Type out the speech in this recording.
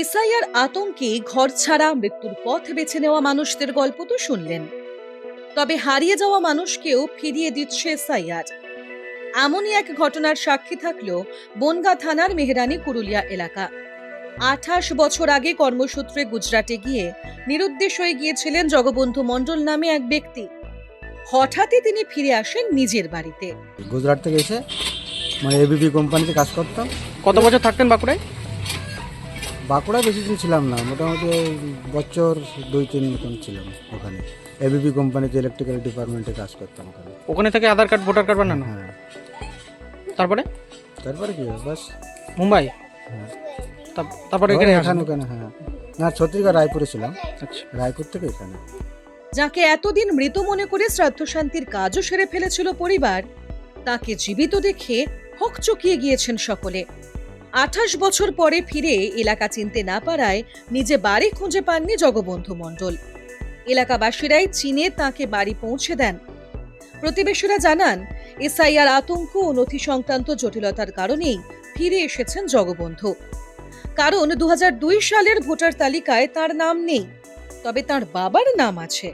SIR আতঙ্কে ঘর ছাড়া মৃত্যুর পথ বেছে নেওয়া মানুষদের গল্প তো শুনলেন, তবে হারিয়ে যাওয়া মানুষকেও ফিরিয়ে দিচ্ছে এসআইআর। এমনই এক ঘটনার সাক্ষী থাকলো বনগাঁ থানার মেহরানি কুরুলিয়া এলাকা। 28 বছর আগে কর্মসূত্রে গুজরাটে গিয়ে নিরুদ্দেশ হয়ে গিয়েছিলেন জগবন্ধু মণ্ডল নামে এক ব্যক্তি। হঠাৎই তিনি ফিরে আসেন নিজের বাড়িতে। গুজরাট থেকে এসে এবিপি কোম্পানিতে কাজ করতাম। কত বছর থাকতেন বাঁকুড়ায়? বাঁকুড়ায় বেশি দিন ছিলাম না, মোটামুটি বছর 2-3 মতন ছিলাম ওখানে। এবিপি কোম্পানিতে ইলেকট্রিক্যাল ডিপার্টমেন্টে কাজ করতাম ওখানে। ওখানে থেকে আধার কার্ড ভোটার কার্ড বানানো, হ্যাঁ, তারপরে তারপরে কি বাস। মুম্বাই, হ্যাঁ, তারপরে এখানে আসেন। ওখানে হ্যাঁ, না ছত্রিশগড় রায়পুরে ছিলাম। আচ্ছা, রায়পুর থেকে এখানে। যাকে এতদিন মৃত মনে করে শ্রাদ্ধ শান্তির কাজও সেরে ফেলেছিল পরিবার, তাকে জীবিত দেখে হকচকিয়ে গিয়েছেন সকলে। 28 বছর পরে ফিরে এলাকা চিনতে না পারায় নিজে বাড়ি খুঁজে পাননি জগবন্ধু মণ্ডল। এলাকাবাসীরাই চিনে তাকে বাড়ি পৌঁছে দেন। প্রতিবেশীরা জানান, এসআইআর আতঙ্ক ও নথি সংক্রান্ত জটিলতার কারণেই ফিরে এসেছেন জগবন্ধু। কারণ 2002 সালের ভোটার তালিকায় তার নাম নেই, তবে তার বাবার নাম আছে।